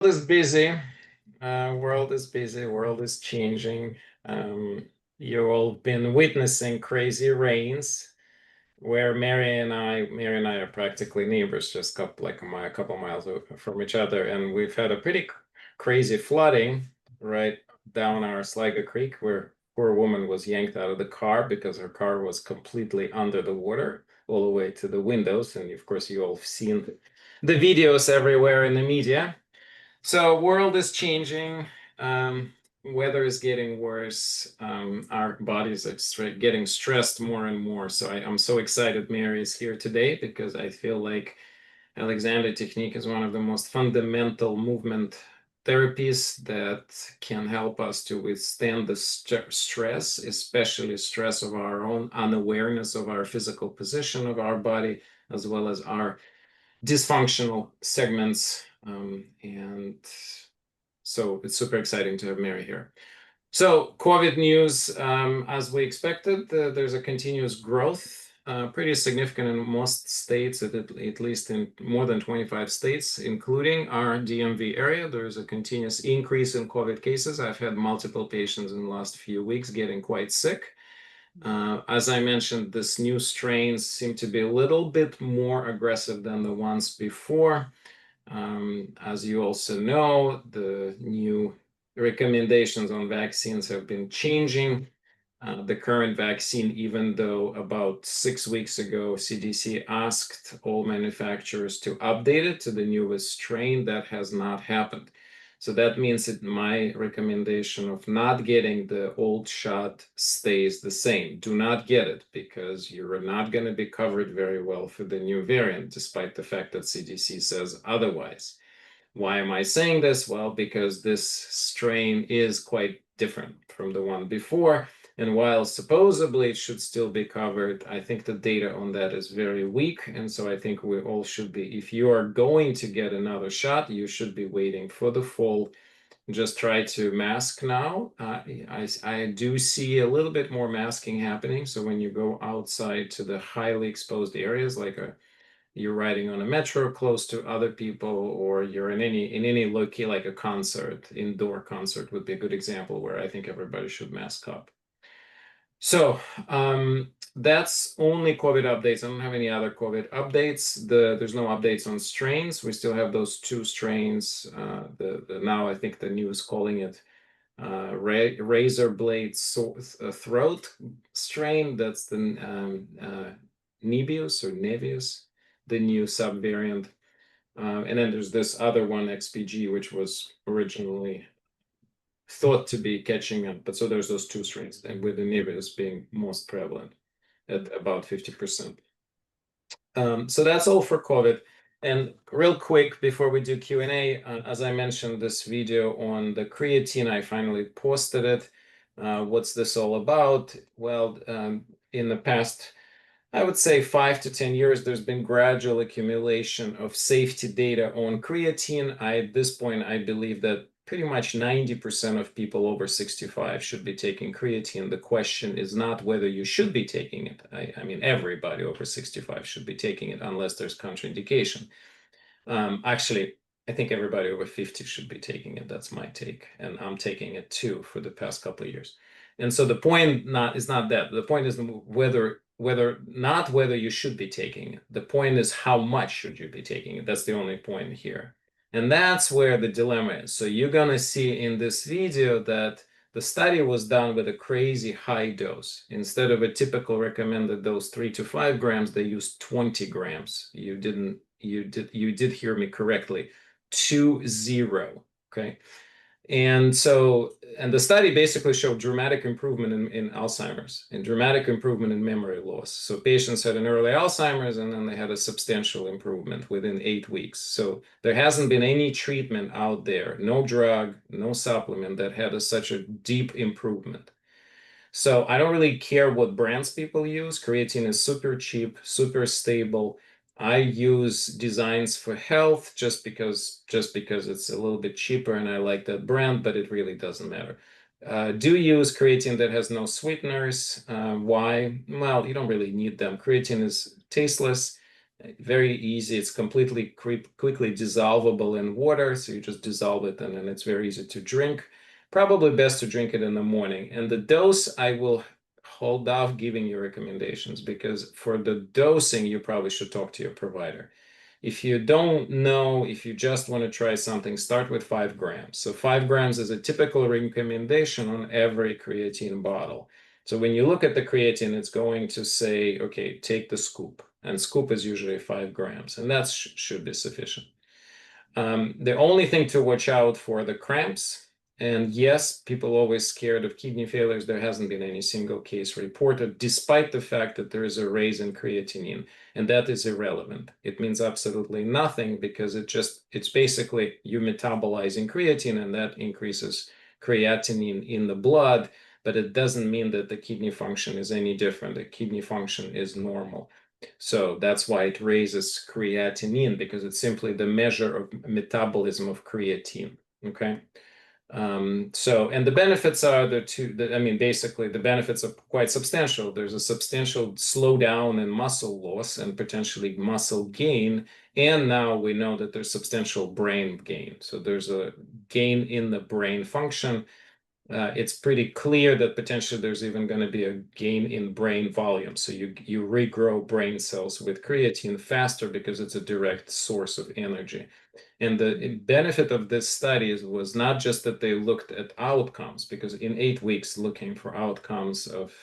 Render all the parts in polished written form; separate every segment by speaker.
Speaker 1: Is busy. World is busy. World is changing. Um, you've all been witnessing crazy rains where Mary and I are practically neighbors, just a couple miles from each other, and we've had a pretty crazy flooding right down our Sligo Creek, where poor woman was yanked out of the car because her car was completely under the water all the way to the windows, and of course you all have seen the videos everywhere in the media. So world is changing. Weather is getting worse. Our bodies are getting stressed more and more. So I'm so excited Mary is here today because I feel like Alexander technique is one of the most fundamental movement therapies that can help us to withstand the stress, especially stress of our own unawareness of our physical position of our body, as well as our dysfunctional segments. And so it's super exciting to have Mary here. So COVID news, as we expected, there's a continuous growth, pretty significant in most states, at least in more than 25 states, including our DMV area. There's a continuous increase in COVID cases. I've had multiple patients in the last few weeks getting quite sick. As I mentioned, this new strains seem to be a little bit more aggressive than the ones before. As you also know, the new recommendations on vaccines have been changing. The current vaccine, even though about 6 weeks ago, CDC asked all manufacturers to update it to the newest strain, that has not happened. So that means that my recommendation of not getting the old shot stays the same. Do not get it because you're not going to be covered very well for the new variant, despite the fact that CDC says otherwise. Why am I saying this? Well, because this strain is quite different from the one before. And while supposedly it should still be covered, I think the data on that is very weak. And so I think we all should be, if you are going to get another shot, you should be waiting for the fall. Just try to mask now. I do see a little bit more masking happening. So when you go outside to the highly exposed areas, like you're riding on a metro close to other people, or you're in any locale, like a concert, indoor concert would be a good example where I think everybody should mask up. So that's only COVID updates. I don't have any other COVID updates. There's no updates on strains. We still have those two strains. Now I think the news calling it razor blade throat strain. That's the Nebius or Nevius, the new subvariant. And then there's this other one, XPG, which was originally thought to be catching up. But so there's those two strains, and with the Nebius being most prevalent at about 50%. So that's all for COVID. And real quick, before we do Q&A, as I mentioned, this video on the creatine, I finally posted it. What's this all about? Well, in the past, I would say 5 to 10 years, there's been gradual accumulation of safety data on creatine. At this point, I believe that pretty much 90% of people over 65 should be taking creatine. The question is not whether you should be taking it. I mean, everybody over 65 should be taking it unless there's contraindication. Actually, I think everybody over 50 should be taking it. That's my take. And I'm taking it too for the past couple of years. And so the point is not that. The point is not whether you should be taking it. The point is how much should you be taking it. That's the only point here. And that's where the dilemma is. So you're going to see in this video that the study was done with a crazy high dose. Instead of a typical recommended dose 3 to 5 grams, they used 20 grams. You did hear me correctly. 20, okay? And the study basically showed dramatic improvement in Alzheimer's and dramatic improvement in memory loss. So patients had an early Alzheimer's and then they had a substantial improvement within 8 weeks. So there hasn't been any treatment out there, no drug, no supplement that had such a deep improvement. So I don't really care what brands people use. Creatine is super cheap, super stable. I use Designs for Health just because it's a little bit cheaper and I like that brand, but it really doesn't matter. Do use creatine that has no sweeteners. Why? Well, you don't really need them. Creatine is tasteless Very easy. It's completely quickly dissolvable in water. So you just dissolve it and then it's very easy to drink. Probably best to drink it in the morning. And the dose, I will hold off giving you recommendations because for the dosing, you probably should talk to your provider. If you don't know, if you just want to try something, start with 5 grams. So 5 grams is a typical recommendation on every creatine bottle. So when you look at the creatine, it's going to say, okay, take the scoop. And scoop is usually 5 grams, and that should be sufficient. The only thing to watch out for the cramps. And yes, people are always scared of kidney failures. There hasn't been any single case reported, despite the fact that there is a raise in creatinine, and that is irrelevant. It means absolutely nothing because it's basically you metabolizing creatine, and that increases creatinine in the blood, but it doesn't mean that the kidney function is any different. The kidney function is normal. So that's why it raises creatinine because it's simply the measure of metabolism of creatine. Okay. And the benefits are basically the benefits are quite substantial. There's a substantial slowdown in muscle loss and potentially muscle gain. And now we know that there's substantial brain gain. So there's a gain in the brain function. It's pretty clear that potentially there's even going to be a gain in brain volume. So you regrow brain cells with creatine faster because it's a direct source of energy. And the benefit of this study was not just that they looked at outcomes, because in 8 weeks, looking for outcomes of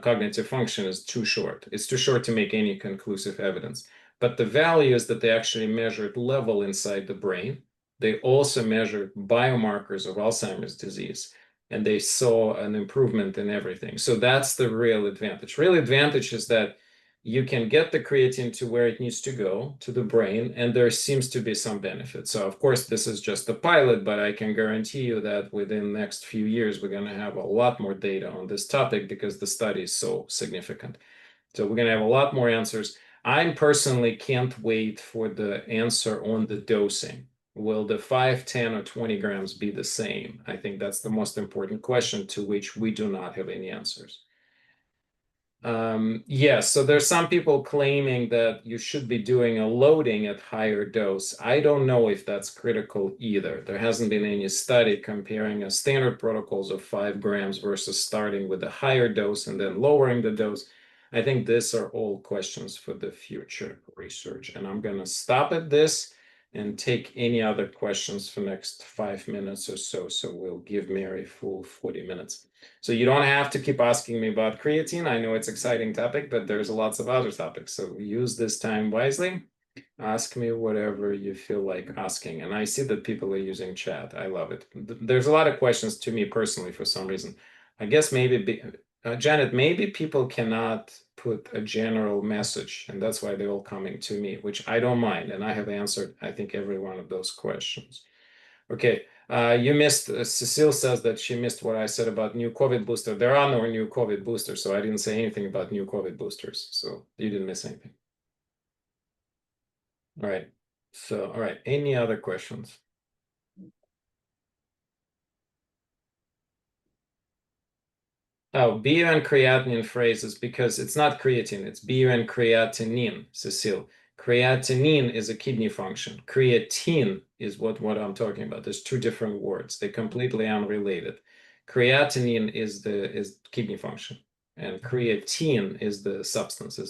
Speaker 1: cognitive function is too short. It's too short to make any conclusive evidence. But the value is that they actually measured level inside the brain. They also measured biomarkers of Alzheimer's disease, and they saw an improvement in everything. So that's the real advantage. Real advantage is that you can get the creatine to where it needs to go, to the brain, and there seems to be some benefit. So of course, this is just a pilot, but I can guarantee you that within the next few years, we're going to have a lot more data on this topic because the study is so significant. So we're going to have a lot more answers. I personally can't wait for the answer on the dosing. Will the 5, 10, or 20 grams be the same? I think that's the most important question to which we do not have any answers. Yes, so there's some people claiming that you should be doing a loading at higher dose. I don't know if that's critical either. There hasn't been any study comparing a standard protocols of 5 grams versus starting with a higher dose and then lowering the dose. I think these are all questions for the future research. And I'm going to stop at this and take any other questions for next 5 minutes or so. So we'll give Mary full 40 minutes. So you don't have to keep asking me about creatine. I know it's an exciting topic, but there's lots of other topics. So use this time wisely. Ask me whatever you feel like asking. And I see that people are using chat. I love it. There's a lot of questions to me personally for some reason. I guess maybe, Janet, maybe people cannot put a general message, and that's why they're all coming to me, which I don't mind. And I have answered, I think, every one of those questions. Okay. You missed, Cecile says that she missed what I said about new COVID booster. There are no new COVID boosters, so I didn't say anything about new COVID boosters. So you didn't miss anything. All right. So, all right. Any other questions? Oh, BUN creatinine phrase is because it's not creatine, it's BUN creatinine, Cecile. Creatinine is a kidney function. Creatine is what I'm talking about. There's two different words. They're completely unrelated. Creatinine is kidney function, and creatine is the substance,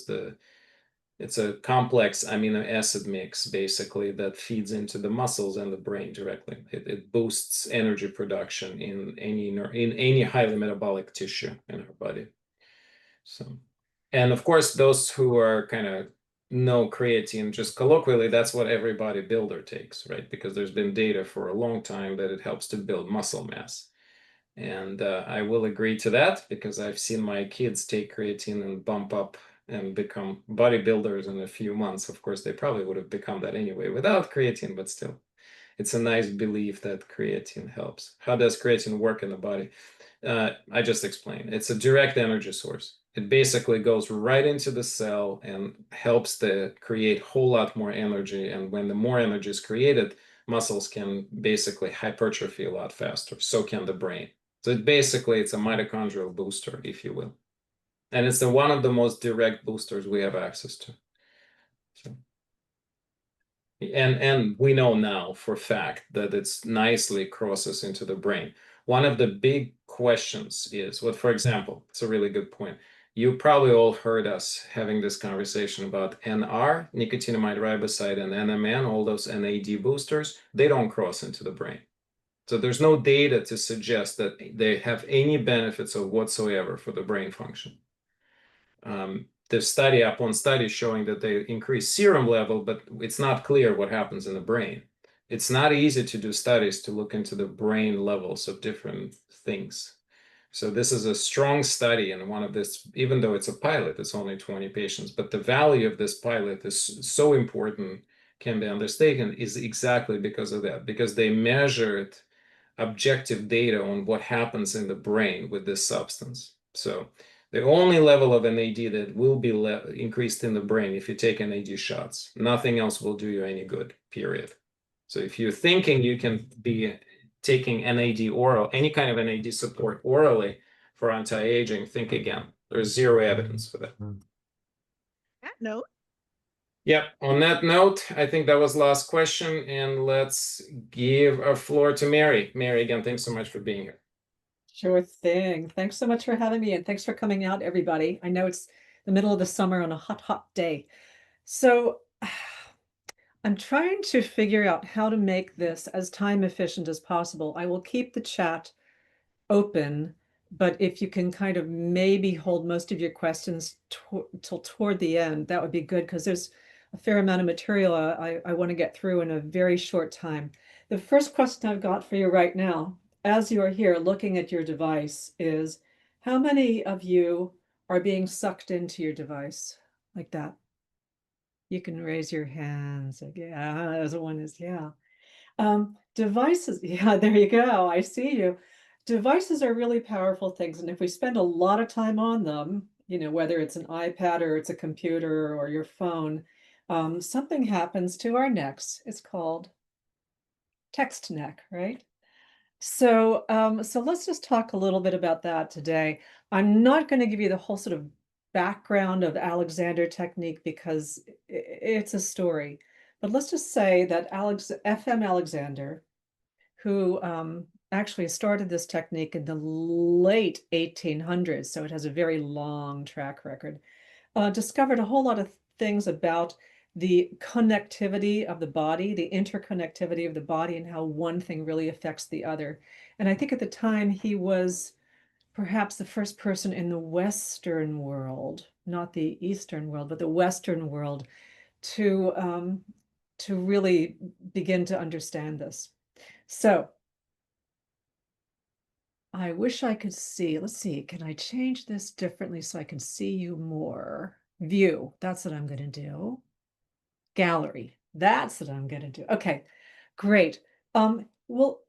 Speaker 1: it's a complex amino acid mix basically that feeds into the muscles and the brain directly. It boosts energy production in any highly metabolic tissue in our body. So, and of course, those who are kind of no creatine, just colloquially, that's what every bodybuilder takes, right? Because there's been data for a long time that it helps to build muscle mass. And I will agree to that because I've seen my kids take creatine and bump up and become bodybuilders in a few months. Of course, they probably would have become that anyway without creatine, but still, it's a nice belief that creatine helps. How does creatine work in the body? I just explained. It's a direct energy source. It basically goes right into the cell and helps to create a whole lot more energy. And when the more energy is created, muscles can basically hypertrophy a lot faster. So can the brain. So it's a mitochondrial booster, if you will. And it's one of the most direct boosters we have access to. So, and we know now for fact that it's nicely crosses into the brain. One of the big questions is what, for example, it's a really good point. You probably all heard us having this conversation about NR, nicotinamide riboside, and NMN, all those NAD boosters, they don't cross into the brain. So there's no data to suggest that they have any benefits of whatsoever for the brain function. There's study upon study showing that they increase serum level, but it's not clear what happens in the brain. It's not easy to do studies to look into the brain levels of different things. So this is a strong study, and one of this, even though it's a pilot, it's only 20 patients, but the value of this pilot is so important, can be understated, is exactly because of that, because they measured objective data on what happens in the brain with this substance. So the only level of NAD that will be increased in the brain if you take NAD shots. Nothing else will do you any good, period. So if you're thinking you can be taking NAD oral, any kind of NAD support orally for anti-aging, think again. There's zero evidence for that.
Speaker 2: That note.
Speaker 1: Yep. On that note, I think that was last question, and let's give a floor to Mary. Mary, again, thanks so much for being here.
Speaker 3: Sure thing. Thanks so much for having me, and thanks for coming out, everybody. I know it's the middle of the summer on a hot, hot day. So I'm trying to figure out how to make this as time efficient as possible. I will keep the chat open, but if you can kind of maybe hold most of your questions till toward the end, that would be good, because there's a fair amount of material I want to get through in a very short time. The first question I've got for you right now, as you are here looking at your device, is how many of you are being sucked into your device like that? You can raise your hands. Like, yeah, as one is, yeah. Devices, yeah, there you go. I see you. Devices are really powerful things. And if we spend a lot of time on them, whether it's an iPad or it's a computer or your phone, something happens to our necks. It's called text neck, right? So, so let's just talk a little bit about that today. I'm not going to give you the whole sort of background of Alexander technique because it's a story. But let's just say that F.M. Alexander, who actually started this technique in the late 1800s, so it has a very long track record, discovered a whole lot of things about the connectivity of the body, the interconnectivity of the body, and how one thing really affects the other. And I think at the time he was perhaps the first person in the Western world, not the Eastern world, but the Western world, to really begin to understand this. So I wish I could see. Let's see. Can I change this differently so I can see you more? View. That's what I'm going to do. Gallery. That's what I'm going to do. Okay, great. Well,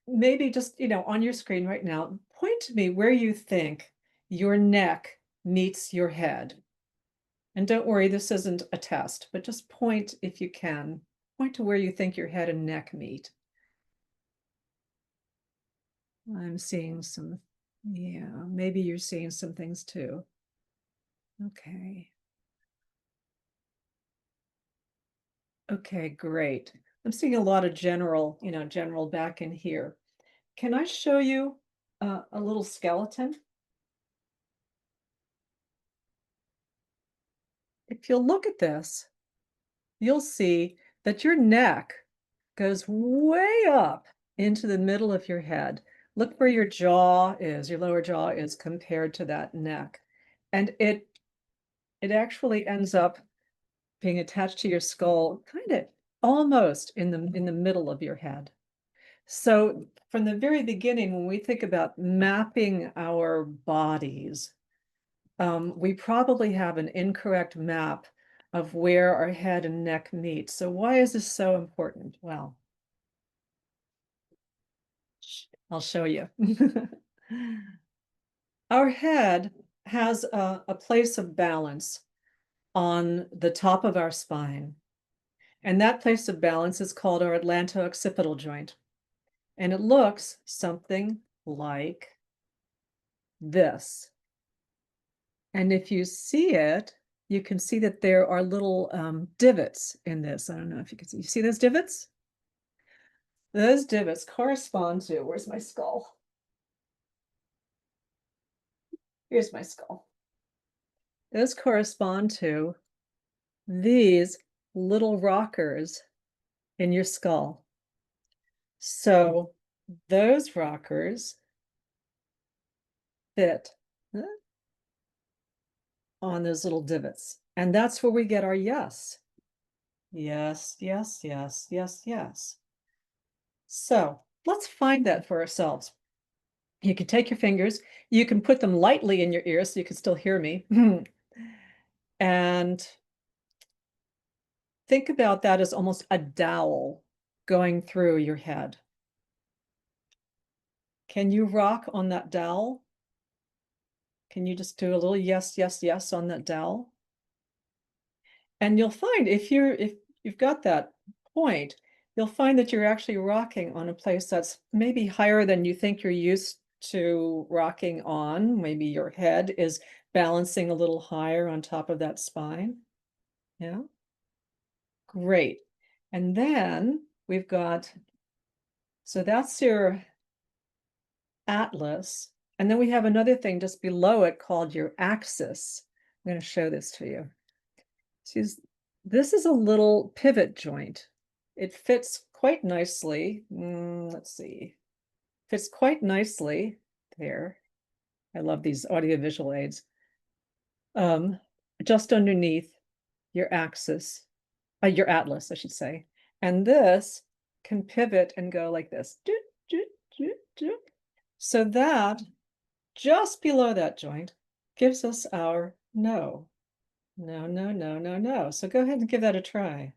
Speaker 3: maybe just, on your screen right now, point to me where you think your neck meets your head. And don't worry, this isn't a test, but just point if you can. Point to where you think your head and neck meet. I'm seeing some, yeah, maybe you're seeing some things too. Okay. Okay, great. I'm seeing a lot of general back in here. Can I show you a little skeleton? If you'll look at this, you'll see that your neck goes way up into the middle of your head. Look where your jaw is, your lower jaw is compared to that neck. And it actually ends up being attached to your skull, kind of almost in the middle of your head. So from the very beginning, when we think about mapping our bodies, we probably have an incorrect map of where our head and neck meet. So why is this so important? Well, I'll show you. Our head has a place of balance on the top of our spine. And that place of balance is called our atlanto-occipital joint. And it looks something like this. And if you see it, you can see that there are little divots in this. I don't know if you can see. You see those divots? Those divots correspond to, where's my skull? Here's my skull. Those correspond to these little rockers in your skull. So those rockers fit on those little divots. And that's where we get our yes. Yes, yes, yes, yes, yes. So let's find that for ourselves. You can take your fingers, you can put them lightly in your ears so you can still hear me. And think about that as almost a dowel going through your head. Can you rock on that dowel? Can you just do a little yes, yes, yes on that dowel? And you'll find if you've got that point, you'll find that you're actually rocking on a place that's maybe higher than you think you're used to rocking on. Maybe your head is balancing a little higher on top of that spine. Yeah. Great. And then we've got, so that's your atlas. And then we have another thing just below it called your axis. I'm going to show this to you. See, this is a little pivot joint. It fits quite nicely. Let's see. Fits quite nicely there. I love these audiovisual aids. Just underneath your axis, your atlas, I should say. And this can pivot and go like this. So that just below that joint gives us our no. No, no, no, no, no. So go ahead and give that a try.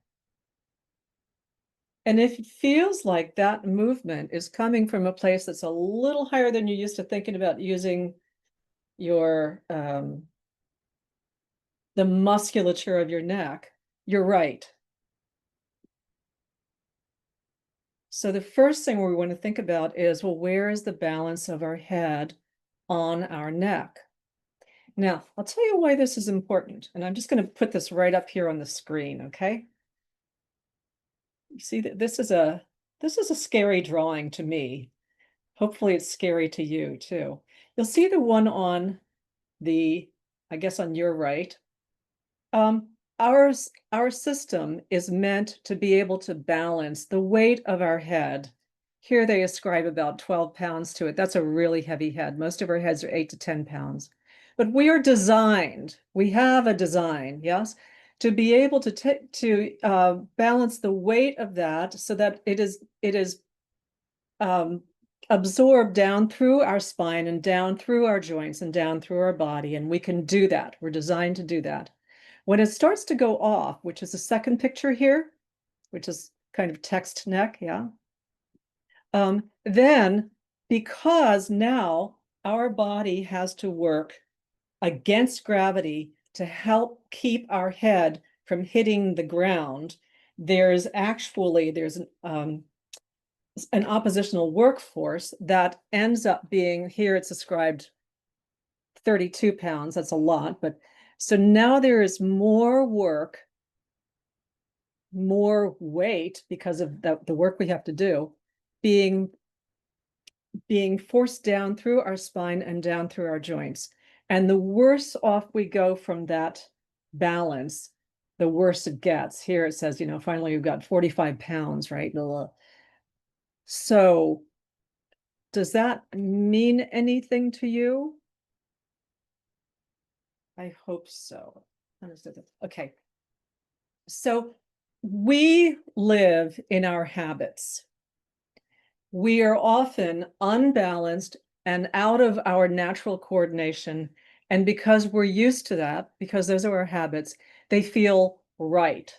Speaker 3: And if it feels like that movement is coming from a place that's a little higher than you're used to thinking about using your the musculature of your neck, you're right. So the first thing we want to think about is, well, where is the balance of our head on our neck? Now, I'll tell you why this is important. And I'm just going to put this right up here on the screen, okay? You see that this is a scary drawing to me. Hopefully it's scary to you too. You'll see the one on the, I guess on your right. Our system is meant to be able to balance the weight of our head. Here they ascribe about 12 pounds to it. That's a really heavy head. Most of our heads are 8 to 10 pounds. But we are designed, we have a design, yes, to be able to balance the weight of that so that it is absorbed down through our spine and down through our joints and down through our body. And we can do that. We're designed to do that. When it starts to go off, which is the second picture here, which is kind of text neck, yeah. Then because now our body has to work against gravity to help keep our head from hitting the ground, there's an oppositional workforce that ends up being, here it's described 32 pounds, that's a lot, but so now there is more work, more weight because of the work we have to do, being forced down through our spine and down through our joints. And the worse off we go from that balance, the worse it gets. Here it says, finally you've got 45 pounds, right? So does that mean anything to you? I hope so. Understood. Okay. So we live in our habits. We are often unbalanced and out of our natural coordination. And because we're used to that, because those are our habits, they feel right.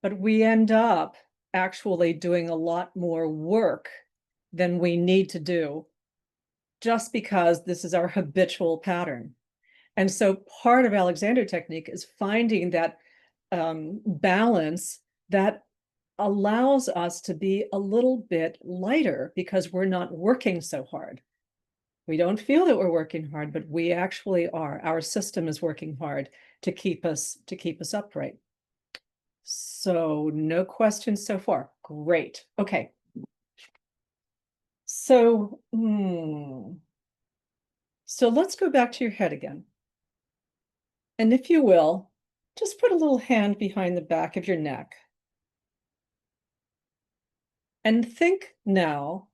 Speaker 3: But we end up actually doing a lot more work than we need to do just because this is our habitual pattern. And so part of Alexander technique is finding that balance that allows us to be a little bit lighter because we're not working so hard. We don't feel that we're working hard, but we actually are. Our system is working hard to keep us upright. So no questions so far. Great. Okay. So, so let's go back to your head again. And if you will, just put a little hand behind the back of your neck. And think now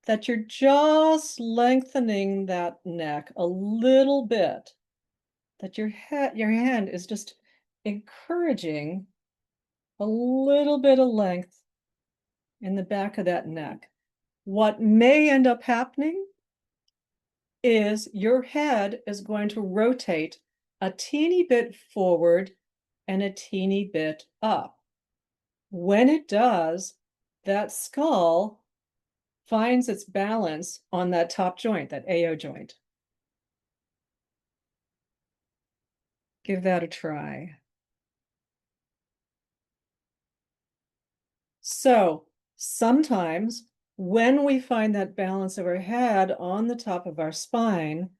Speaker 3: that you're just lengthening that neck a little bit, that your hand is just encouraging a little bit of length in the back of that neck. What may end up happening is your head is going to rotate a teeny bit forward and a teeny bit up. When it does, that skull finds its balance on that top joint, that AO joint. Give that a try. So sometimes when we find that balance of our head on the top of our spine,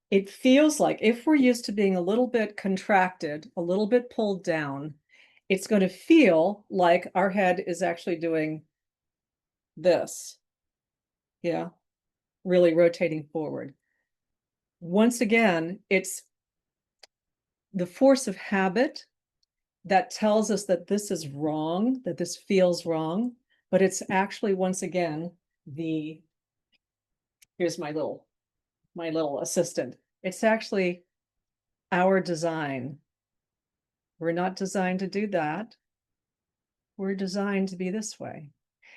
Speaker 3: it feels like if we're used to being a little bit contracted, a little bit pulled down, it's going to feel like our head is actually doing this. Yeah, really rotating forward. Once again, it's the force of habit that tells us that this is wrong, that this feels wrong, but it's actually, once again, here's my little assistant. It's actually our design. We're not designed to do that. We're designed to be this way.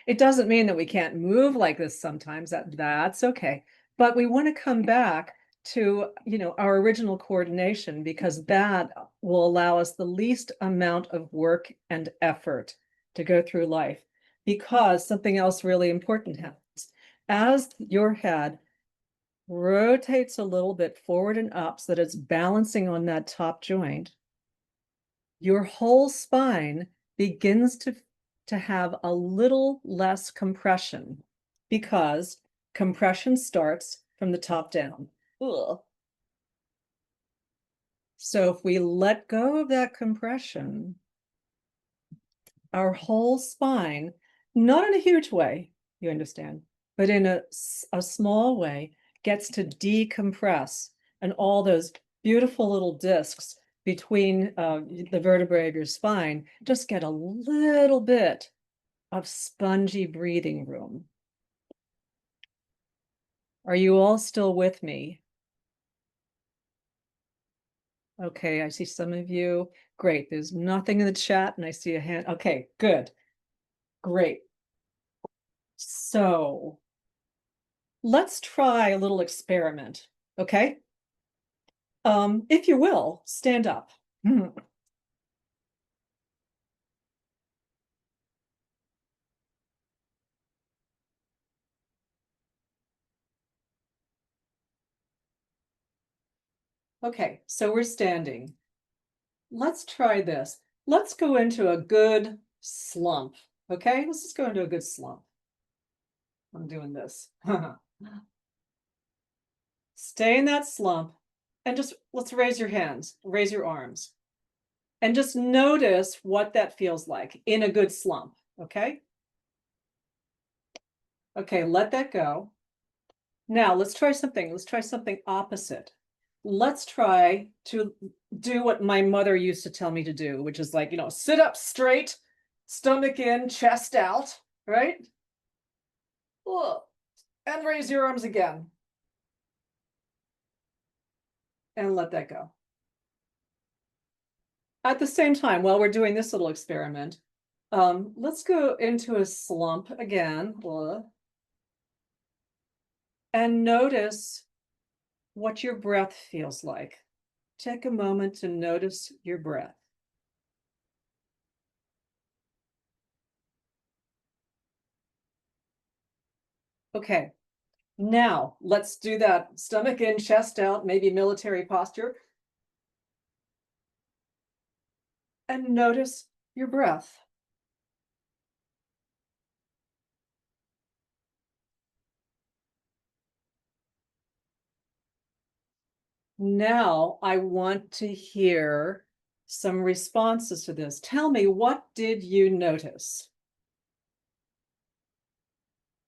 Speaker 3: It doesn't mean that we can't move like this sometimes. That's okay. But we want to come back to, our original coordination, because that will allow us the least amount of work and effort to go through life. Because something else really important happens. As your head rotates a little bit forward and up so that it's balancing on that top joint, your whole spine begins to have a little less compression, because compression starts from the top down. Ugh. So if we let go of that compression, our whole spine, not in a huge way, you understand, but in a small way, gets to decompress, and all those beautiful little discs between the vertebrae of your spine just get a little bit of spongy breathing room. Are you all still with me? Okay, I see some of you. Great. There's nothing in the chat, and I see a hand. Okay, good. Great. So let's try a little experiment, okay? If you will, stand up. Okay, so we're standing. Let's try this. Let's go into a good slump, okay? Let's just go into a good slump. I'm doing this. Stay in that slump, and just let's raise your hands, raise your arms, and just notice what that feels like in a good slump, okay? Okay, let that go. Now let's try something. Let's try something opposite. Let's try to do what my mother used to tell me to do, which is like, sit up straight, stomach in, chest out, right? And raise your arms again. And let that go. At the same time, while we're doing this little experiment, let's go into a slump again. And notice what your breath feels like. Take a moment to notice your breath. Okay, now let's do that stomach in, chest out, maybe military posture. And notice your breath. Now I want to hear some responses to this. Tell me, what did you notice?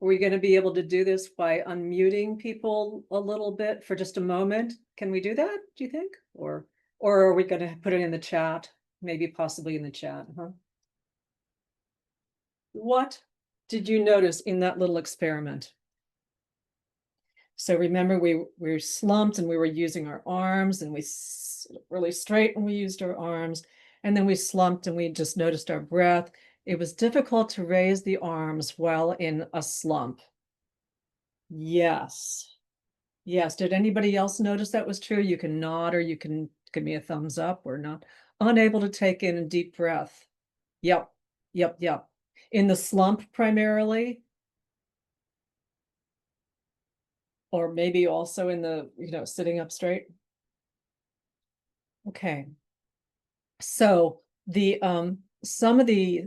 Speaker 3: Are we going to be able to do this by unmuting people a little bit for just a moment? Can we do that, do you think? Or are we going to put it in the chat? Maybe possibly in the chat, huh? What did you notice in that little experiment? So remember, we were slumped and we were using our arms, and we really straight and we used our arms, and then we slumped and we just noticed our breath. It was difficult to raise the arms while in a slump. Yes. Yes. Did anybody else notice that was true? You can nod or you can give me a thumbs up or not. Unable to take in a deep breath. Yep. Yep. Yep. In the slump primarily. Or maybe also in the, sitting up straight. Okay. So the some of the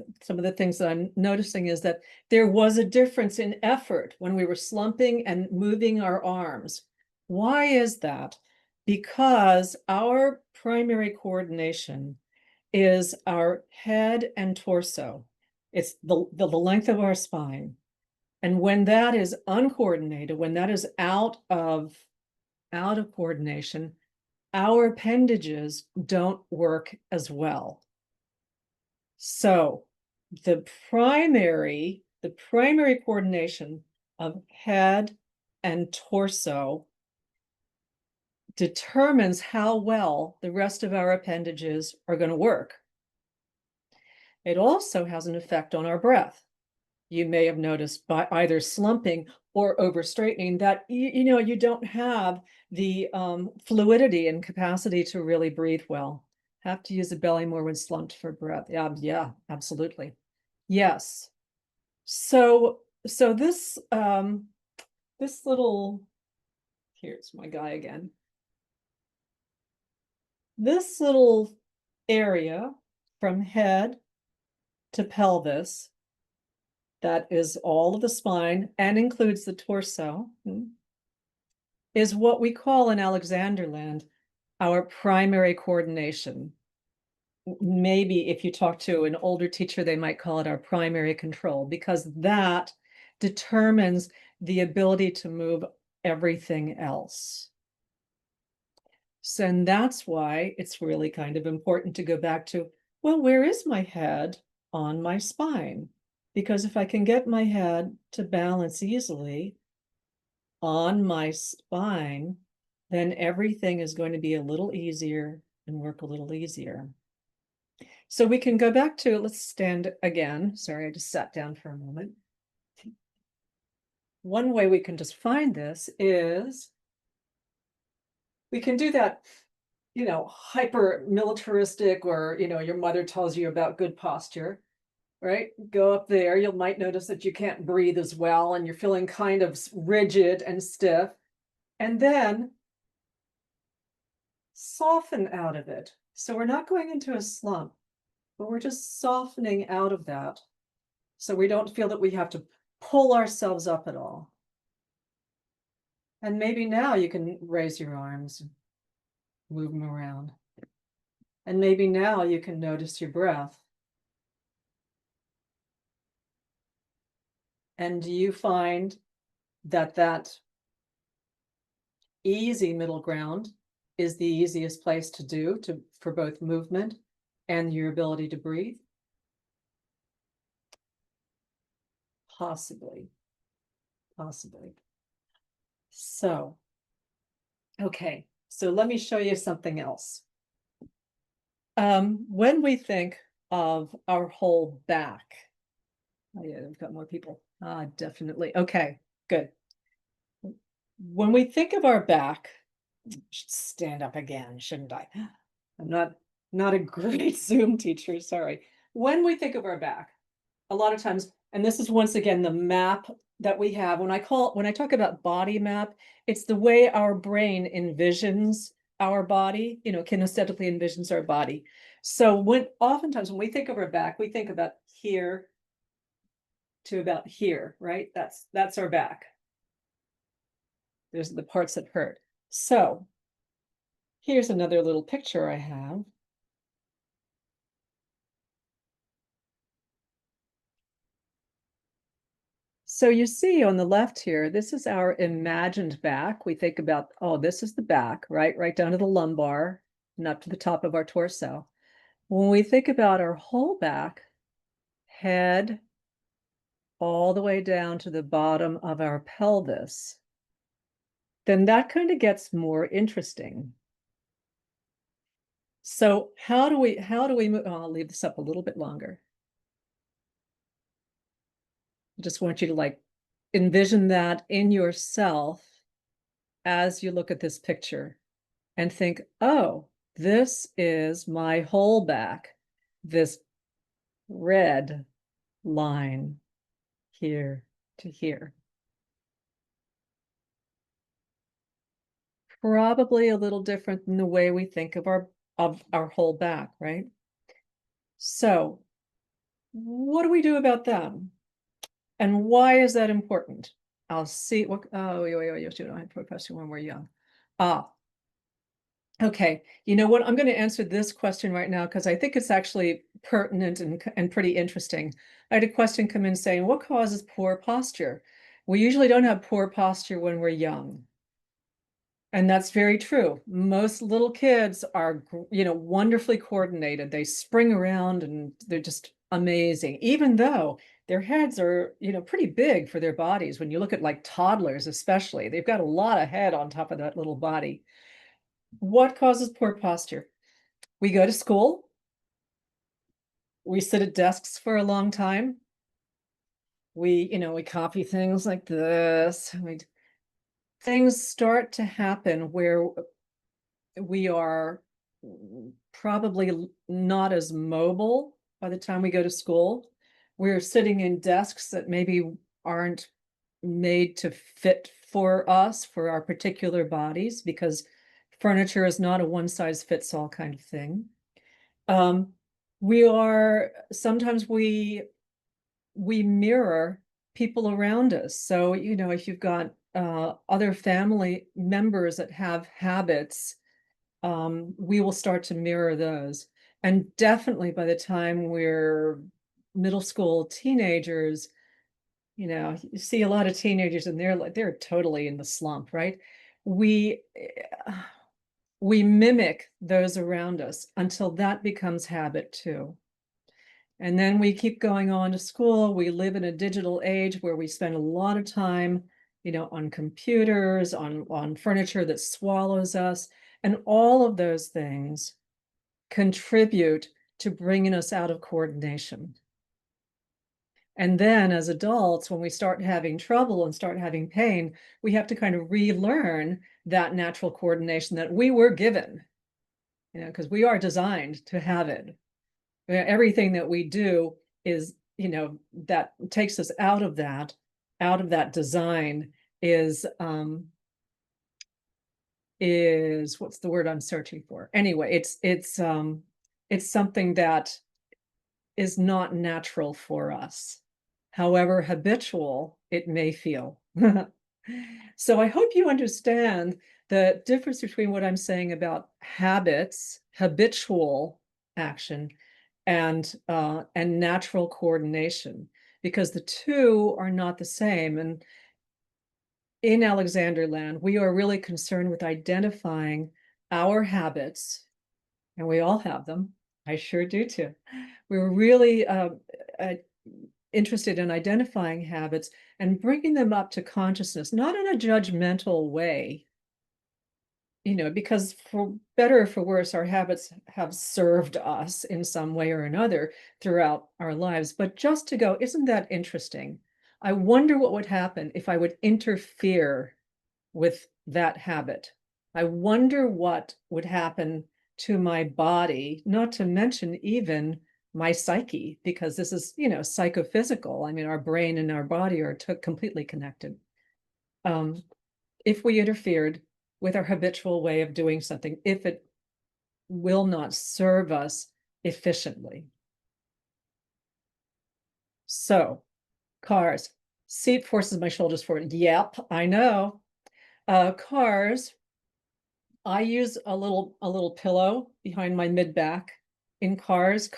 Speaker 3: things that I'm noticing is that there was a difference in effort when we were slumping and moving our arms. Why is that? Because our primary coordination is our head and torso. It's the length of our spine. And when that is uncoordinated, when that is out of coordination, our appendages don't work as well. So the primary coordination of head and torso determines how well the rest of our appendages are going to work. It also has an effect on our breath. You may have noticed by either slumping or over straightening that you don't have the fluidity and capacity to really breathe well. Have to use the belly more when slumped for breath. Yeah, absolutely. Yes. So this this little, here's my guy again. This little area from head to pelvis, that is all of the spine and includes the torso, is what we call in Alexanderland our primary coordination. Maybe if you talk to an older teacher, they might call it our primary control, because that determines the ability to move everything else. So, and that's why it's really kind of important to go back to, well, where is my head on my spine? Because if I can get my head to balance easily on my spine, then everything is going to be a little easier and work a little easier. So we can go back to, let's stand again. Sorry, I just sat down for a moment. One way we can just find this is we can do that, hyper militaristic, or, your mother tells you about good posture, right? Go up there, you might notice that you can't breathe as well and you're feeling kind of rigid and stiff. And then soften out of it. So we're not going into a slump, but we're just softening out of that. So we don't feel that we have to pull ourselves up at all. And maybe now you can raise your arms, move them around. And maybe now you can notice your breath. And do you find that easy middle ground is the easiest place to do for both movement and your ability to breathe? Possibly. So, okay, so let me show you something else. When we think of our whole back, oh yeah, we've got more people. Definitely. Okay, good. When we think of our back, I should stand up again, shouldn't I? I'm not a great Zoom teacher, sorry. When we think of our back, a lot of times, and this is once again the map that we have. When I talk about body map, it's the way our brain envisions our body, kinesthetically envisions our body. So oftentimes when we think of our back, we think about here to about here, right? That's our back. There's the parts that hurt. So Here's another little picture I have. So you see on the left here, this is our imagined back. We think about, oh, this is the back, right? Right down to the lumbar and up to the top of our torso. When we think about our whole back, head all the way down to the bottom of our pelvis, then that kind of gets more interesting. So how do we move? Oh, I'll leave this up a little bit longer. I just want you to like envision that in yourself as you look at this picture and think, oh, this is my whole back, this red line here to here. Probably a little different than the way we think of our whole back, right? So what do we do about that? And why is that important? I'll see what, oh, you don't have to question when we're young. Okay, you know what? I'm going to answer this question right now because I think it's actually pertinent and pretty interesting. I had a question come in saying, what causes poor posture? We usually don't have poor posture when we're young. And that's very true. Most little kids are, wonderfully coordinated. They spring around and they're just amazing, even though their heads are, pretty big for their bodies. When you look at like toddlers, especially, they've got a lot of head on top of that little body. What causes poor posture? We go to school. We sit at desks for a long time. We copy things like this. Things start to happen where we are probably not as mobile by the time we go to school. We're sitting in desks that maybe aren't made to fit for us, for our particular bodies, because furniture is not a one-size-fits-all kind of thing. Sometimes we mirror people around us. So, if you've got other family members that have habits, we will start to mirror those. And definitely by the time we're middle school teenagers, you see a lot of teenagers and they're totally in the slump, right? We mimic those around us until that becomes habit too. And then we keep going on to school. We live in a digital age where we spend a lot of time, on computers, on furniture that swallows us. And all of those things contribute to bringing us out of coordination. And then as adults, when we start having trouble and start having pain, we have to kind of relearn that natural coordination that we were given, because we are designed to have it. Everything that we do is, that takes us out of that design is what's the word I'm searching for? Anyway, it's something that is not natural for us, however habitual it may feel. So I hope you understand the difference between what I'm saying about habits, habitual action, and natural coordination, because the two are not the same. And in Alexanderland, we are really concerned with identifying our habits, and we all have them. I sure do too. We're really interested in identifying habits and bringing them up to consciousness, not in a judgmental way, because for better or for worse, our habits have served us in some way or another throughout our lives. But just to go, isn't that interesting? I wonder what would happen if I would interfere with that habit. I wonder what would happen to my body, not to mention even my psyche, because this is, psychophysical. I mean, our brain and our body are completely connected. If we interfered with our habitual way of doing something, if it will not serve us efficiently. So, cars, seat forces my shoulders forward. Yep, I know. Cars, I use a little pillow behind my mid back in cars,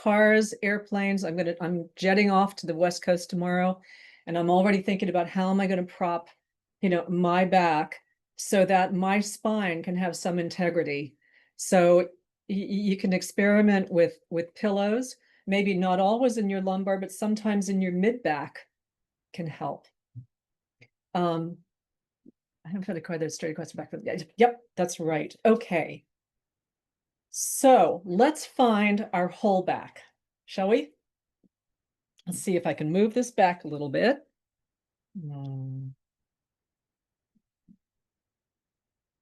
Speaker 3: airplanes. I'm jetting off to the West Coast tomorrow, and I'm already thinking about how am I going to prop, my back so that my spine can have some integrity. So you can experiment with pillows, maybe not always in your lumbar, but sometimes in your mid back can help. I haven't had a card that's straight across the back. Yep, that's right. Okay. So let's find our whole back, shall we? Let's see if I can move this back a little bit.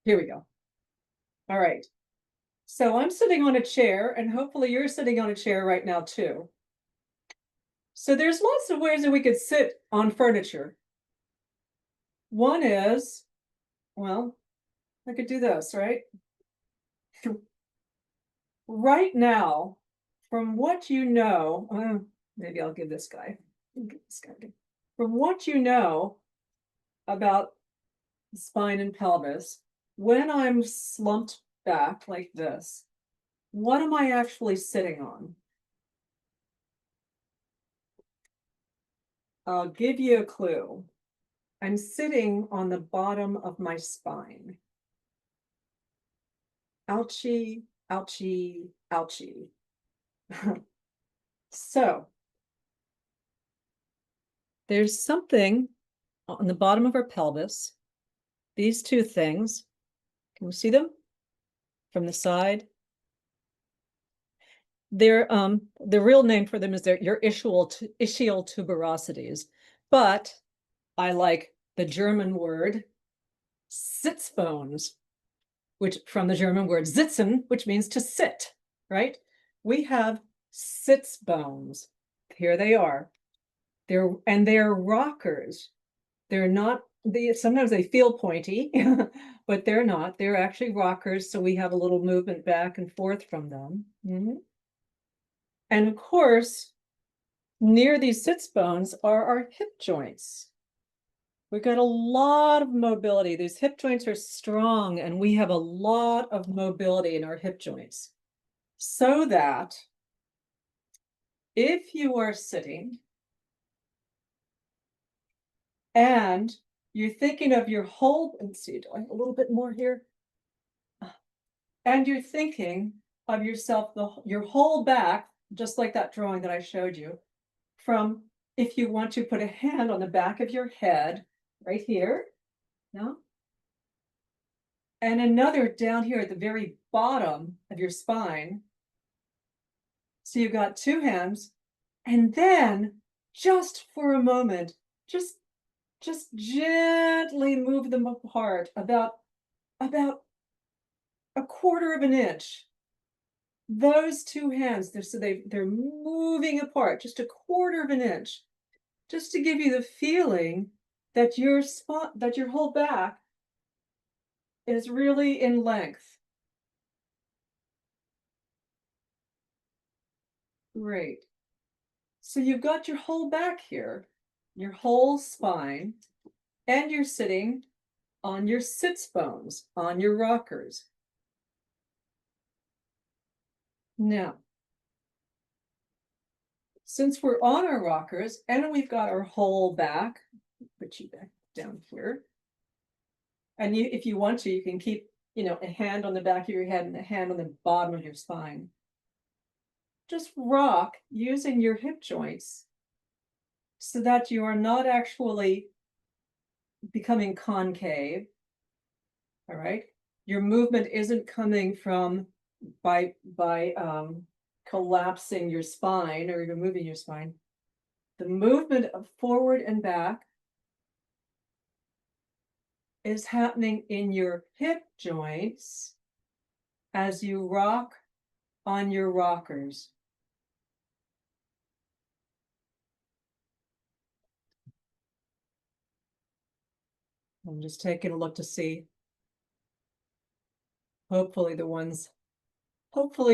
Speaker 3: Here we go. All right. So I'm sitting on a chair, and hopefully you're sitting on a chair right now too. So there's lots of ways that we could sit on furniture. One is, well, I could do this, right? Right now, from what you know, maybe I'll give this guy. From what you know about the spine and pelvis, when I'm slumped back like this, what am I actually sitting on? I'll give you a clue. I'm sitting on the bottom of my spine. Ouchie, ouchie, ouchie. So there's something on the bottom of our pelvis. These two things, can we see them from the side? They're the real name for them is your ischial tuberosities, but I like the German word Sitzbones, which from the German word sitzen, which means to sit, right? We have Sitzbones. Here they are. They're rockers. They're not, sometimes they feel pointy, but they're not. They're actually rockers, so we have a little movement back and forth from them. And of course, near these sits bones are our hip joints. We've got a lot of mobility. These hip joints are strong, and we have a lot of mobility in our hip joints. So that if you are sitting and you're thinking of your whole, let's see, do I have a little bit more here? And you're thinking of yourself, your whole back, just like that drawing that I showed you, from if you want to put a hand on the back of your head, right here, no? And another down here at the very bottom of your spine. So you've got two hands, and then just for a moment, just gently move them apart about a quarter of an inch. Those two hands, they're moving apart just a quarter of an inch, just to give you the feeling that your whole back is really in length. Great. So you've got your whole back here, your whole spine, and you're sitting on your sits bones, on your rockers. Now, since we're on our rockers and we've got our whole back, put you back down here. And if you want to, you can keep, a hand on the back of your head and a hand on the bottom of your spine. Just rock using your hip joints so that you are not actually becoming concave. All right. Your movement isn't coming from by collapsing your spine or even moving your spine. The movement of forward and back is happening in your hip joints as you rock on your rockers. I'm just taking a look to see. Hopefully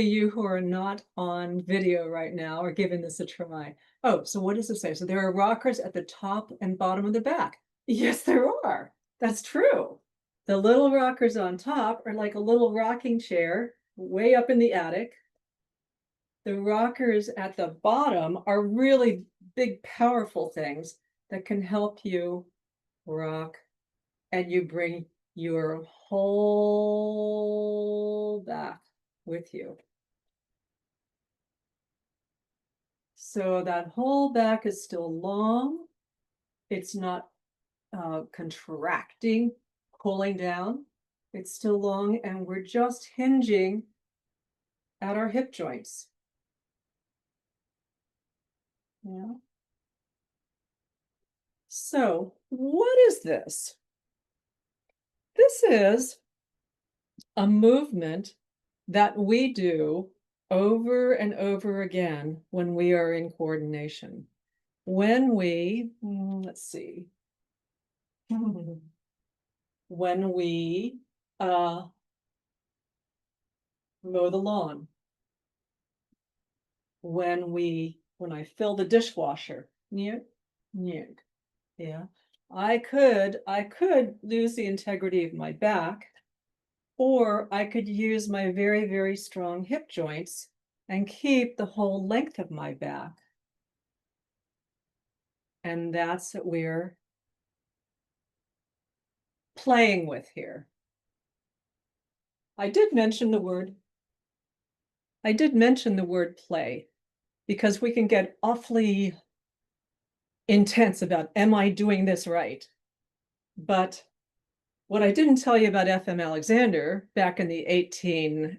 Speaker 3: you who are not on video right now are giving this a try. Oh, so what does it say? So there are rockers at the top and bottom of the back. Yes, there are. That's true. The little rockers on top are like a little rocking chair way up in the attic. The rockers at the bottom are really big, powerful things that can help you rock, and you bring your whole back with you. So that whole back is still long. It's not contracting, pulling down. It's still long, and we're just hinging at our hip joints. Yeah. So what is this? This is a movement that we do over and over again when we are in coordination. When we, let's see, when we mow the lawn, when I fill the dishwasher, yeah, I could lose the integrity of my back, or I could use my very, very strong hip joints and keep the whole length of my back. And that's what we're playing with here. I did mention the word play, because we can get awfully intense about, am I doing this right? But what I didn't tell you about F.M. Alexander back in the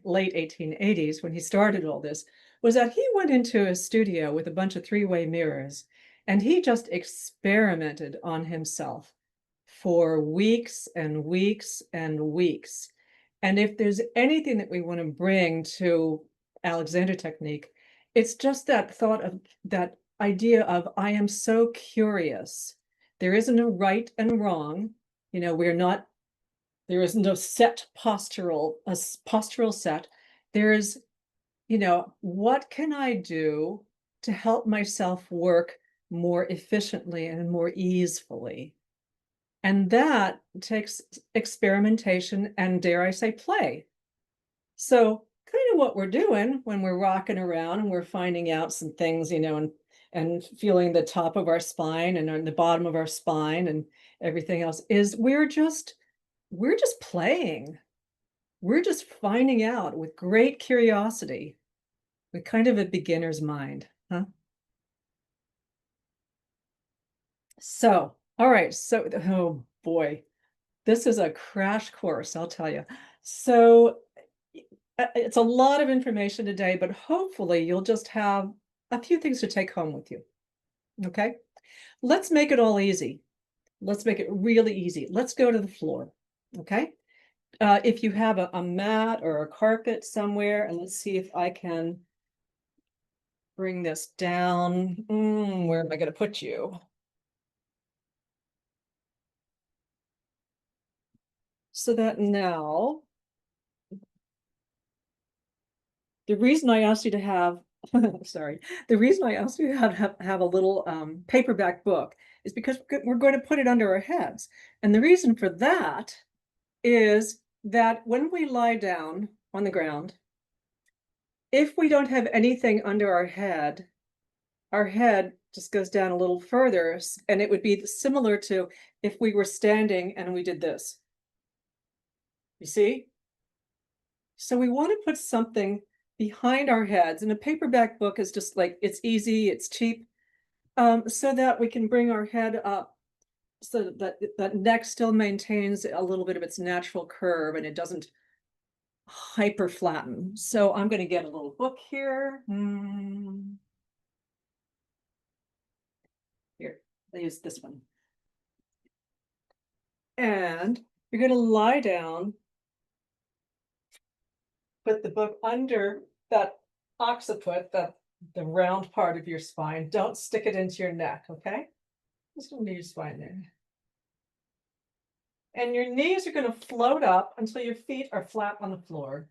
Speaker 3: late 1880s, when he started all this, was that he went into a studio with a bunch of three-way mirrors, and he just experimented on himself for weeks and weeks and weeks. And if there's anything that we want to bring to Alexander technique, it's just that thought of that idea of, I am so curious. There isn't a right and wrong. You know, there is no set postural set. There is, you know, what can I do to help myself work more efficiently and more easily? And that takes experimentation and, dare I say, play. So kind of what we're doing when we're rocking around and we're finding out some things, you know, and feeling the top of our spine and on the bottom of our spine and everything else, is we're just playing. We're just finding out with great curiosity, with kind of a beginner's mind, huh? So, all right. So, oh boy, this is a crash course, I'll tell you. So it's a lot of information today, but hopefully you'll just have a few things to take home with you. Okay, let's make it all easy. Let's make it really easy. Let's go to the floor. Okay, if you have a mat or a carpet somewhere, and let's see if I can bring this down. Where am I going to put you? So that now, the reason I asked you to have, sorry, the reason I asked you to have a little paperback book is because we're going to put it under our heads. And the reason for that is that when we lie down on the ground, if we don't have anything under our head just goes down a little further, and it would be similar to if we were standing and we did this. You see? So we want to put something behind our heads, and a paperback book is just like, it's easy, it's cheap, so that we can bring our head up so that that neck still maintains a little bit of its natural curve and it doesn't hyper flatten. So I'm going to get a little book here. Here, I use this one. And you're going to lie down, put the book under that occiput, the round part of your spine. Don't stick it into your neck, okay? Just gonna be your spine there. And your knees are going to float up until your feet are flat on the floor,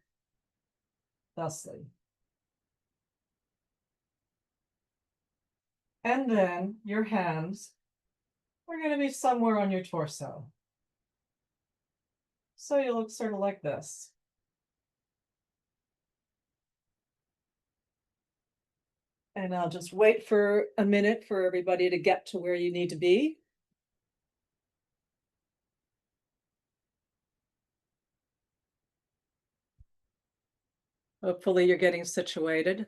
Speaker 3: thusly. And then your hands are going to be somewhere on your torso. So you look sort of like this. And I'll just wait for a minute for everybody to get to where you need to be. Hopefully you're getting situated.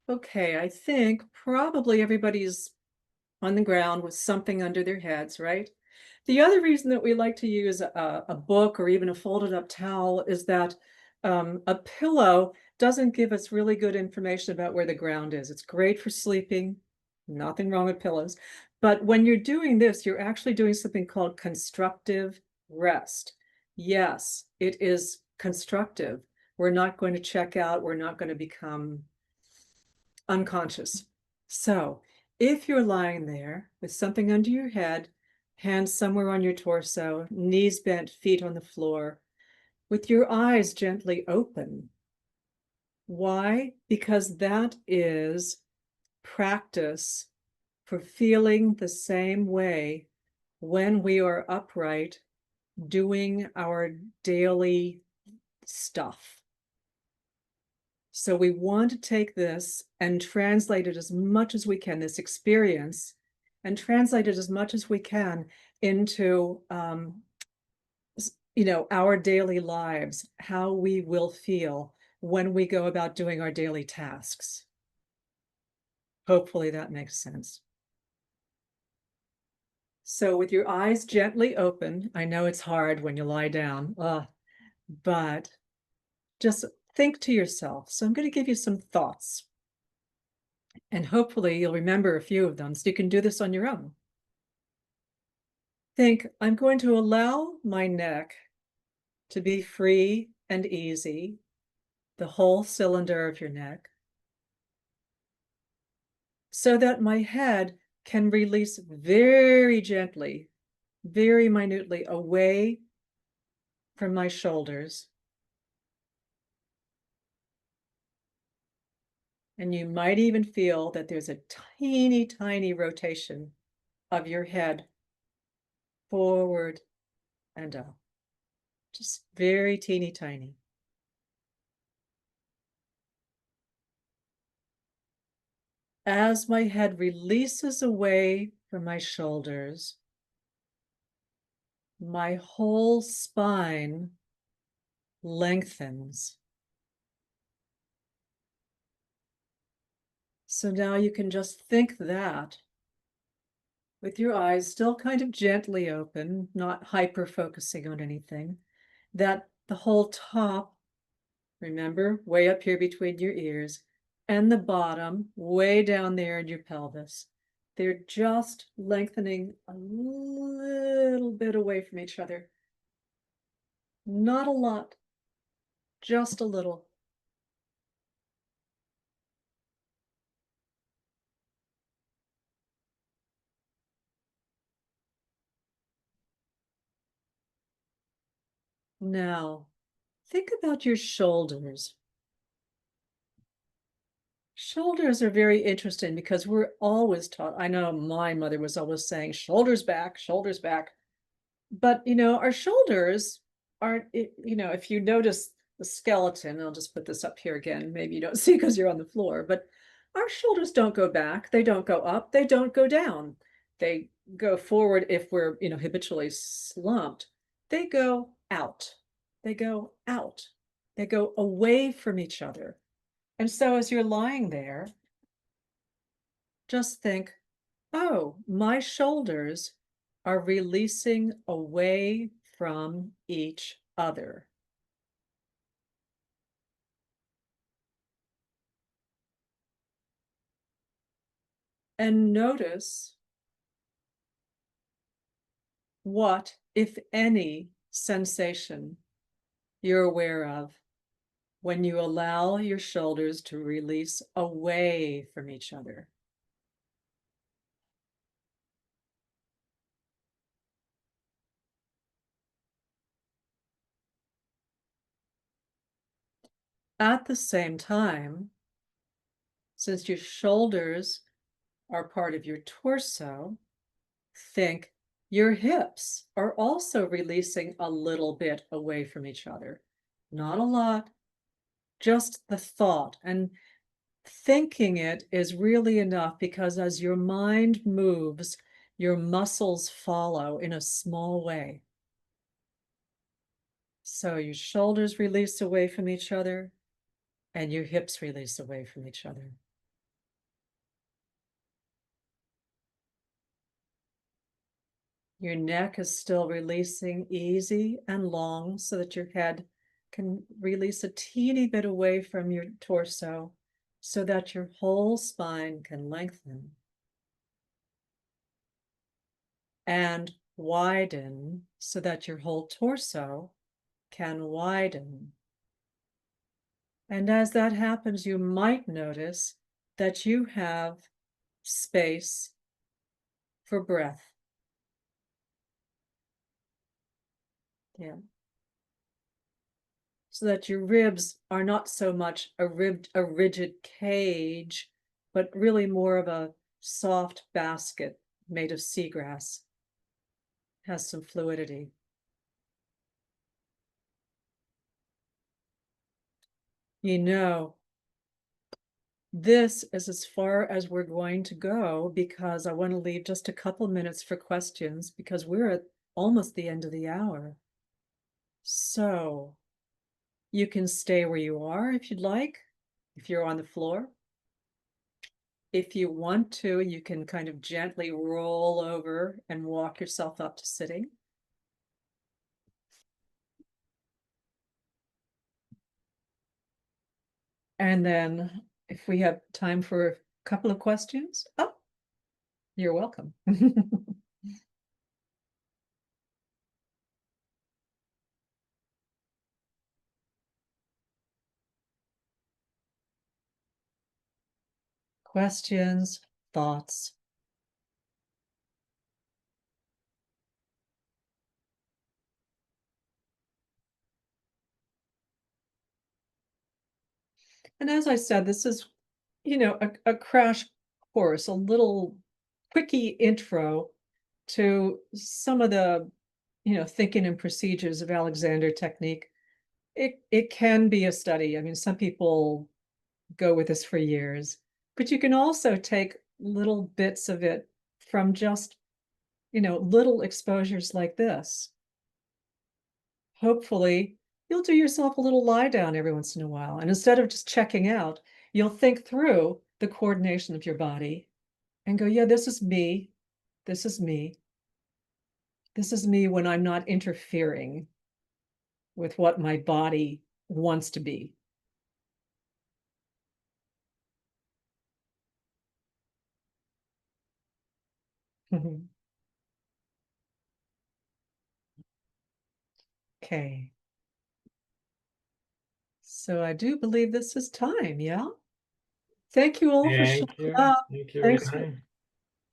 Speaker 3: Okay, I think probably everybody's on the ground with something under their heads, right? The other reason that we like to use a book or even a folded up towel is that a pillow doesn't give us really good information about where the ground is. It's great for sleeping, nothing wrong with pillows. But when you're doing this, you're actually doing something called constructive rest. Yes, it is constructive. We're not going to check out. We're not going to become unconscious. So if you're lying there with something under your head, hands somewhere on your torso, knees bent, feet on the floor, with your eyes gently open. Why? Because that is practice for feeling the same way when we are upright doing our daily stuff. So we want to take this and translate it as much as we can, this experience, and translate it as much as we can into, our daily lives, how we will feel when we go about doing our daily tasks. Hopefully that makes sense. So with your eyes gently open, I know it's hard when you lie down, but just think to yourself. So I'm going to give you some thoughts. And hopefully you'll remember a few of them so you can do this on your own. Think, I'm going to allow my neck to be free and easy, the whole cylinder of your neck, so that my head can release very gently, very minutely away from my shoulders. And you might even feel that there's a teeny, tiny rotation of your head forward and up. Just very teeny tiny. As my head releases away from my shoulders, my whole spine lengthens. So now you can just think that with your eyes still kind of gently open, not hyper focusing on anything, that the whole top, remember, way up here between your ears, and the bottom, way down there in your pelvis, they're just lengthening a little bit away from each other. Not a lot, just a little. Now, think about your shoulders. Shoulders are very interesting because we're always taught, I know my mother was always saying, shoulders back, shoulders back. But, our shoulders aren't, if you notice the skeleton, I'll just put this up here again, maybe you don't see because you're on the floor, but our shoulders don't go back, they don't go up, they don't go down. They go forward if we're, habitually slumped. They go out, they go out, they go away from each other. And so as you're lying there, just think, oh, my shoulders are releasing away from each other. And notice what, if any, sensation you're aware of when you allow your shoulders to release away from each other. At the same time, since your shoulders are part of your torso, think your hips are also releasing a little bit away from each other. Not a lot, just the thought. And thinking it is really enough, because as your mind moves, your muscles follow in a small way. So your shoulders release away from each other and your hips release away from each other. Your neck is still releasing easy and long so that your head can release a teeny bit away from your torso so that your whole spine can lengthen and widen so that your whole torso can widen. And as that happens, you might notice that you have space for breath. Yeah. So that your ribs are not so much a rigid cage, but really more of a soft basket made of seagrass. Has some fluidity. You know, this is as far as we're going to go, because I want to leave just a couple minutes for questions, because we're at almost the end of the hour. So you can stay where you are if you'd like, if you're on the floor. If you want to, you can kind of gently roll over and walk yourself up to sitting. And then if we have time for a couple of questions, oh, you're welcome. Questions, thoughts. And as I said, this is, a crash course, a little quickie intro to some of the, thinking and procedures of Alexander technique. It can be a study. I mean, some people go with this for years, but you can also take little bits of it from just, little exposures like this. Hopefully, you'll do yourself a little lie down every once in a while. And instead of just checking out, you'll think through the coordination of your body and go, yeah, this is me. This is me. This is me when I'm not interfering with what my body wants to be. Okay. So I do believe this is time, yeah? Thank you all for showing
Speaker 1: Thank you.
Speaker 3: up.
Speaker 1: Thank you,
Speaker 3: Thanks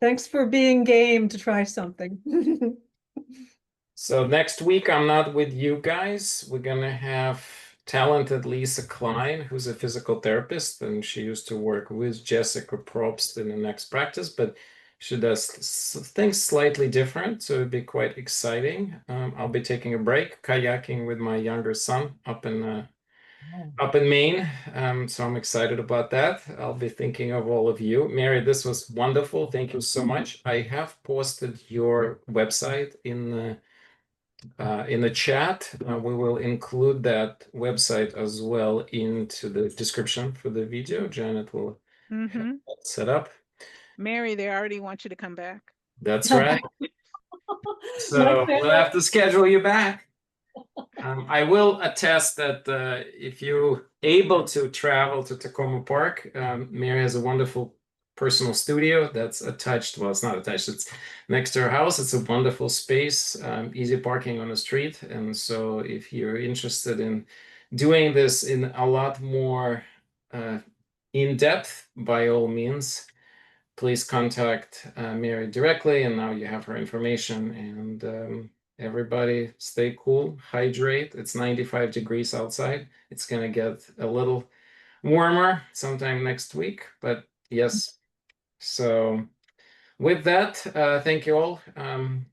Speaker 3: thanks for being game to try something.
Speaker 1: So next week, I'm not with you guys. We're gonna have talented Lisa Klein, who's a physical therapist, and she used to work with Jessica Probst in the next practice, but she does things slightly different, so it'd be quite exciting. I'll be taking a break, kayaking with my younger son up in Maine. So I'm excited about that. I'll be thinking of all of you. Mary, this was wonderful. Thank you so much. I have posted your website in the chat. We will include that website as well into the description for the video. Janet will have that set up.
Speaker 2: Mary, they already want you to come back.
Speaker 1: That's right.
Speaker 3: My
Speaker 1: So we'll
Speaker 3: family.
Speaker 1: have to schedule you back. I will attest that if you're able to travel to Takoma Park, Mary has a wonderful personal studio that's attached. Well, it's not attached, it's next to her house. It's a wonderful space, easy parking on the street. And so if you're interested in doing this in a lot more in depth, by all means, please contact Mary directly. And now you have her information. everybody stay cool, hydrate. It's 95 degrees outside. It's gonna get a little warmer sometime next week, but yes. So with that, thank you all.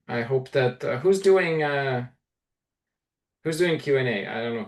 Speaker 1: I hope that who's doing Q&A? I don't know.